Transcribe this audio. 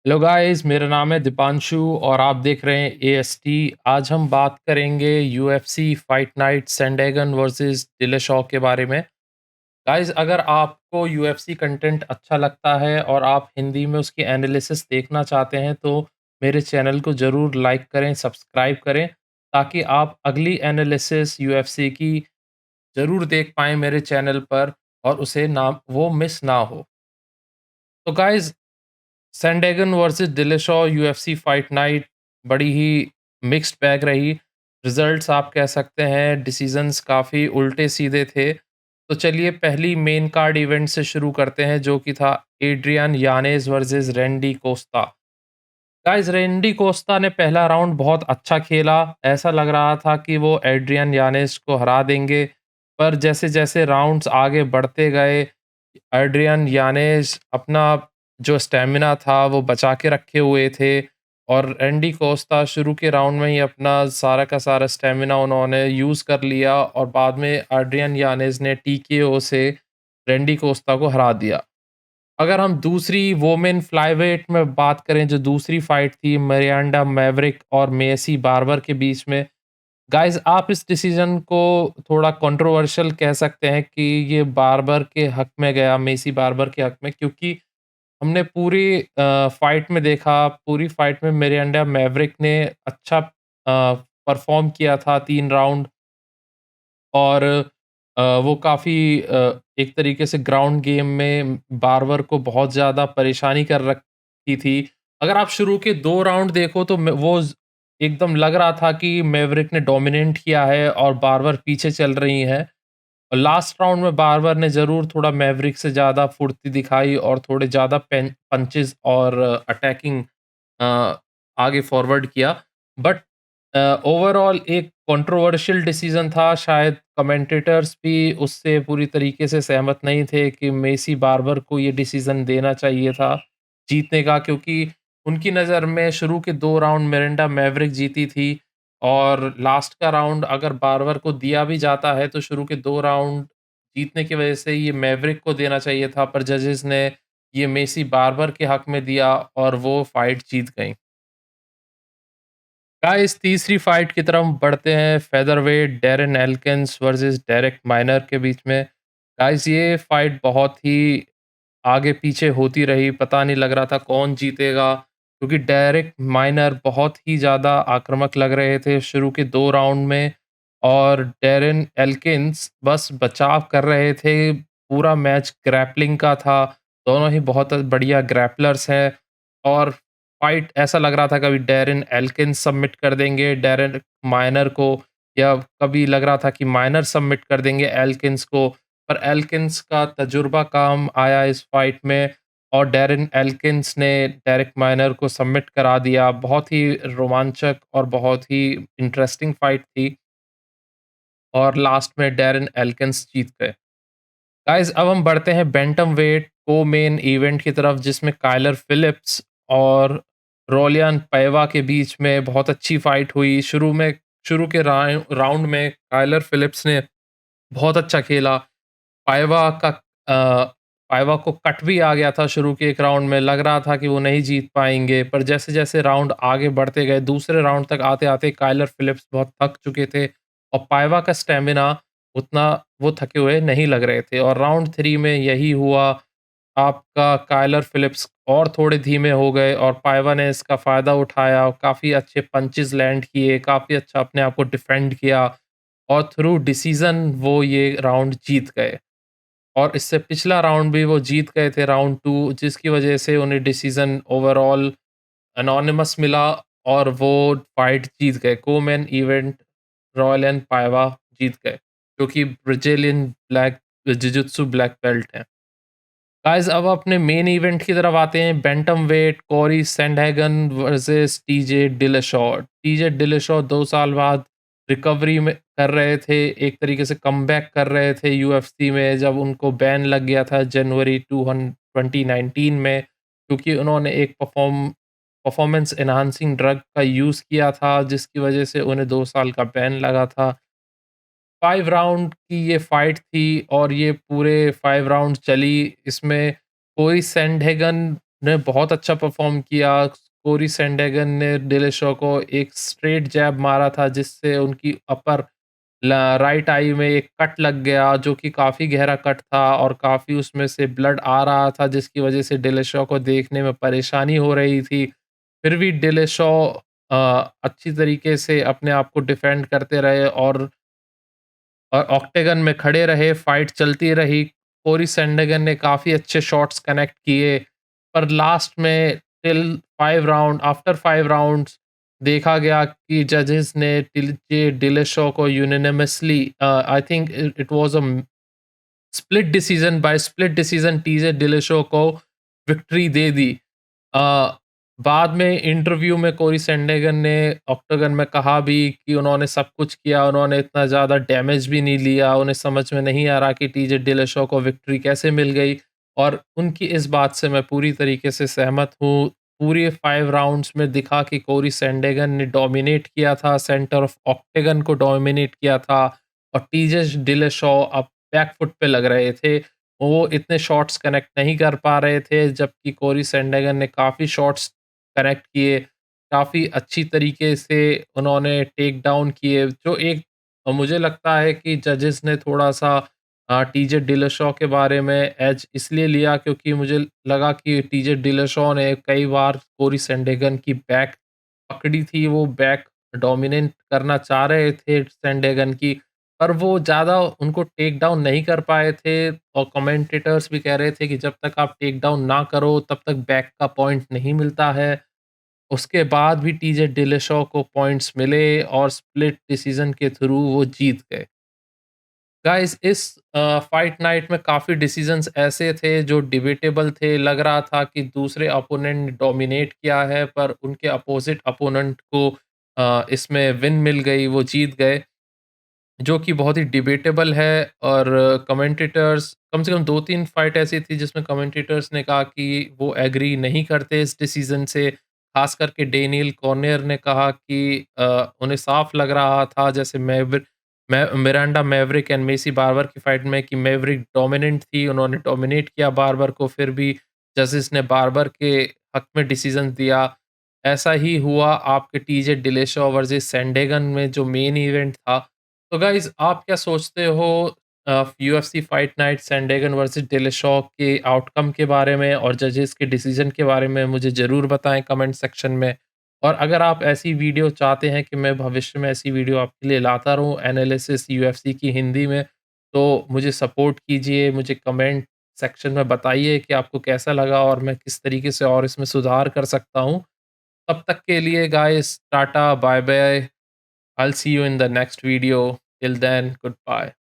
Hello guys, मेरा नाम है दीपांशु और आप देख रहे हैं एएसटी। आज हम बात करेंगे यूएफसी फाइट नाइट सैंडहैगन वर्सेस दिलेशॉ के बारे में। गाइस, अगर आपको यूएफसी कंटेंट अच्छा लगता है और आप हिंदी में उसकी एनालिसिस देखना चाहते हैं तो मेरे चैनल को ज़रूर लाइक करें, सब्सक्राइब करें, ताकि आप अगली एनालिसिस यूएफसी की ज़रूर देख पाएँ मेरे चैनल पर और उसे ना वो मिस ना हो। तो guys, Sandhagen versus Dillashaw UFC fight night बड़ी ही मिक्स्ड बैग रही। रिजल्ट्स आप कह सकते हैं डिसीजंस काफ़ी उल्टे-सीधे थे। तो चलिए पहली मेन कार्ड इवेंट से शुरू करते हैं जो कि था Adrian Yanez versus Randy Costa. Guys, Randy Costa ने पहला राउंड बहुत अच्छा खेला। ऐसा लग रहा था कि वो एड्रियन यानेज़ को हरा देंगे। पर जैसे-जैसे राउंड्स आगे बढ़ते गए, एड्रियन यानेज़ अपना जो स्टैमिना था वो बचा के रखे हुए थे और रैंडी कोस्टा शुरू के राउंड में ही अपना सारा का सारा स्टैमिना उन्होंने यूज़ कर लिया और बाद में एड्रियन यानेज़ ने टीकेओ से रैंडी कोस्टा को हरा दिया। अगर हम दूसरी वुमेन फ्लाईवेट में बात करें, जो दूसरी फाइट थी मिरांडा मैवरिक और मेसी बार्बर के बीच में, गाइस आप इस डिसीजन को थोड़ा कंट्रोवर्शियल कह सकते हैं कि ये बार्बर के हक में गया, मेसी बार्बर के हक में, क्योंकि हमने पूरी फाइट में देखा, पूरी फाइट में मिरांडा मैवरिक ने अच्छा परफॉर्म किया था 3 राउंड और वो काफ़ी एक तरीके से ग्राउंड गेम में बार्बर को बहुत ज़्यादा परेशानी कर रखी थी। अगर आप शुरू के 2 राउंड देखो तो एकदम लग रहा था कि मैवरिक ने डोमिनेट किया है और बार्बर पीछे चल रही हैं। और लास्ट राउंड में बार्बर ने ज़रूर थोड़ा मैवरिक से ज़्यादा फुर्ती दिखाई और थोड़े ज़्यादा पंचेज़ और अटैकिंग अ, आगे फॉरवर्ड किया। बट ओवरऑल एक कंट्रोवर्शियल डिसीजन था। शायद कमेंटेटर्स भी उससे पूरी तरीके से सहमत नहीं थे कि मेसी बार्बर को ये डिसीजन देना चाहिए था जीतने का, क्योंकि उनकी नज़र में शुरू के 2 राउंड मिरांडा मैवरिक जीती थी और लास्ट का राउंड अगर बार्बर को दिया भी जाता है तो शुरू के 2 राउंड जीतने की वज़ह से ये मैवरिक को देना चाहिए था, पर जजेस ने ये मेसी बार्बर के हक में दिया और वो फाइट जीत गईं। गाइस, तीसरी फाइट की तरफ बढ़ते हैं। Featherweight Darren Elkins versus Derek Minor के बीच में। गाइस, ये फाइट बहुत ही आगे पीछे होती रही, पता नहीं लग रहा था कौन जीतेगा, क्योंकि डेरेक माइनर बहुत ही ज़्यादा आक्रामक लग रहे थे शुरू के 2 राउंड में और डैरेन एल्किंस बस बचाव कर रहे थे। पूरा मैच ग्रैपलिंग का था, दोनों ही बहुत बढ़िया ग्रैपलर्स हैं और फाइट ऐसा लग रहा था कभी डैरेन एल्किंस सबमिट कर देंगे डैरेन माइनर को, या कभी लग रहा था कि माइनर सबमिट कर देंगे एल्किंस को। पर एल्किंस का तजुर्बा काम आया इस फाइट में और डैरेन एल्किंस ने डेरेक माइनर को सबमिट करा दिया। बहुत ही रोमांचक और बहुत ही इंटरेस्टिंग फाइट थी और लास्ट में डैरेन एल्किंस जीत गए। गाइस, अब हम बढ़ते हैं बैंटम वेट को मेन इवेंट की तरफ, जिसमें काइलर फिलिप्स और रोलियन पैवा के बीच में बहुत अच्छी फाइट हुई। शुरू के राउंड में काइलर फिलिप्स ने बहुत अच्छा खेला। पायवा का पायवा को कट भी आ गया था शुरू के एक राउंड में, लग रहा था कि वो नहीं जीत पाएँगे, पर जैसे-जैसे राउंड आगे बढ़ते गए, दूसरे राउंड तक आते-आते काइलर फिलिप्स बहुत थक चुके थे और पायवा का स्टैमिना उतना वो थके हुए नहीं लग रहे थे और राउंड 3 में यही हुआ। आपका काइलर फिलिप्स और थोड़े धीमे हो गए और पायवा ने इसका फ़ायदा उठाया, काफ़ी अच्छे पंचेज़ लैंड किए, काफ़ी अच्छा अपने आप को डिफेंड किया और थ्रू डिसीज़न वो ये राउंड जीत गए। और इससे पिछला राउंड भी वो जीत गए थे राउंड 2, जिसकी वजह से उन्हें डिसीजन ओवरऑल एनोनिमस मिला और वो फाइट जीत गए। को-मेन इवेंट रॉयल पायवा जीत गए, जो कि Brazilian black jiu-jitsu black belt हैं। गाइस, अब अपने मेन इवेंट की तरफ आते हैं। बैंटमवेट कोरी सैंडहैगन वर्सेस टीजे डिलशॉ। टीजे डिलशॉ 2 साल बाद रिकवरी में कर रहे थे, एक तरीके से कमबैक कर रहे थे यूएफसी में, जब उनको बैन लग गया था जनवरी 2019 में, क्योंकि उन्होंने एक परफॉर्मेंस एनहांसिंग ड्रग का यूज़ किया था, जिसकी वजह से उन्हें 2 साल का बैन लगा था। 5 राउंड की ये फाइट थी और ये पूरे 5 राउंड चली। इसमें कोई सैंडहेगन ने बहुत अच्छा परफ़ॉर्म किया। कोरी सैंडहगन ने डिलेशॉ को एक स्ट्रेट जैब मारा था जिससे उनकी अपर राइट आई में एक कट लग गया जो कि काफ़ी गहरा कट था और काफ़ी उसमें से ब्लड आ रहा था जिसकी वज़ह से डिलेशॉ को देखने में परेशानी हो रही थी। फिर भी डिलेशॉ अच्छी तरीके से अपने आप को डिफेंड करते रहे और ऑक्टेगन में खड़े रहे, फाइट चलती रही। कोरी सैंडगन ने काफ़ी अच्छे शॉट्स कनेक्ट किए, पर लास्ट में टिल 5 राउंड आफ्टर 5 राउंड्स देखा गया कि जजेस ने टिल डिलेशॉ को unanimously I think it was a split decision by split decision TJ Dillashaw को विक्ट्री दे दी। अ, बाद में इंटरव्यू में कोरी सैंडहगन ने ऑक्टागन में कहा भी कि उन्होंने सब कुछ किया, उन्होंने इतना ज़्यादा डैमेज भी नहीं लिया, उन्हें समझ में नहीं आ रहा कि टीजे डिलेशो को विक्ट्री कैसे मिल गई और उनकी इस बात से मैं पूरी तरीके से सहमत हूँ। पूरे 5 राउंड्स में दिखा कि कोरी सैंडहगन ने डोमिनेट किया था, सेंटर ऑफ ऑक्टागन को डोमिनेट किया था और टीजे डिलेशॉ अब बैक फुट पे लग रहे थे। वो इतने शॉट्स कनेक्ट नहीं कर पा रहे थे, जबकि कोरी सैंडहगन ने काफ़ी शॉट्स कनेक्ट किए, काफ़ी अच्छी तरीके से उन्होंने टेक डाउन किए, जो एक मुझे लगता है कि जजेस ने थोड़ा-सा टीजे डिलेशॉ के बारे में एज इसलिए लिया क्योंकि मुझे लगा कि टीजे डिलेशॉ ने कई बार कोरी सैंडहगन की बैक पकड़ी थी, वो बैक डोमिनेट करना चाह रहे थे सैंडहगन की, पर वो ज़्यादा उनको टेक डाउन नहीं कर पाए थे और कमेंटेटर्स भी कह रहे थे कि जब तक आप टेक डाउन ना करो, तब तक बैक का पॉइंट नहीं मिलता है। उसके बाद भी टीजे डिलेशॉ को पॉइंट्स मिले और स्प्लिट डिसीजन के थ्रू वो जीत गए। गाइस इस फाइट नाइट में काफ़ी डिसीजंस ऐसे थे जो डिबेटेबल थे। लग रहा था कि दूसरे अपोनेंट ने डोमिनेट किया है, पर उनके अपोजिट अपोनेंट को इसमें विन मिल गई, वो जीत गए। जो कि बहुत ही डिबेटेबल है और कमेंटेटर्स कम से कम 2-3 फाइट ऐसी थी जिसमें कमेंटेटर्स ने कहा कि वो एग्री नहीं करते इस डिसीजन से। ख़ास करके डेनियल कॉर्नियर ने कहा कि उन्हें साफ लग रहा था जैसे Miranda Maverick and Macy Barber की फाइट में कि मैवरिक डोमिनेंट थी, उन्होंने डोमिनेट किया बार्बर को, फिर भी जजेस ने बार्बर के हक में डिसीजन दिया। ऐसा ही हुआ आपके टीजे डिलेशॉ वर्सेस सैंडेगन में जो मेन इवेंट था। तो गाइज़ आप क्या सोचते हो UFC fight night Sandhagen versus Dillashaw के आउटकम के बारे में और जजेस के डिसीजन के बारे में मुझे ज़रूर बताएँ कमेंट सेक्शन में। और अगर आप ऐसी वीडियो चाहते हैं कि मैं भविष्य में ऐसी वीडियो आपके लिए लाता रहूँ एनालिसिस यूएफसी की हिंदी में, तो मुझे सपोर्ट कीजिए, मुझे कमेंट सेक्शन में बताइए कि आपको कैसा लगा और मैं किस तरीके से और इसमें सुधार कर सकता हूँ। तब तक के लिए guys tata, bye bye. I'll see you in the next video. Till then, goodbye.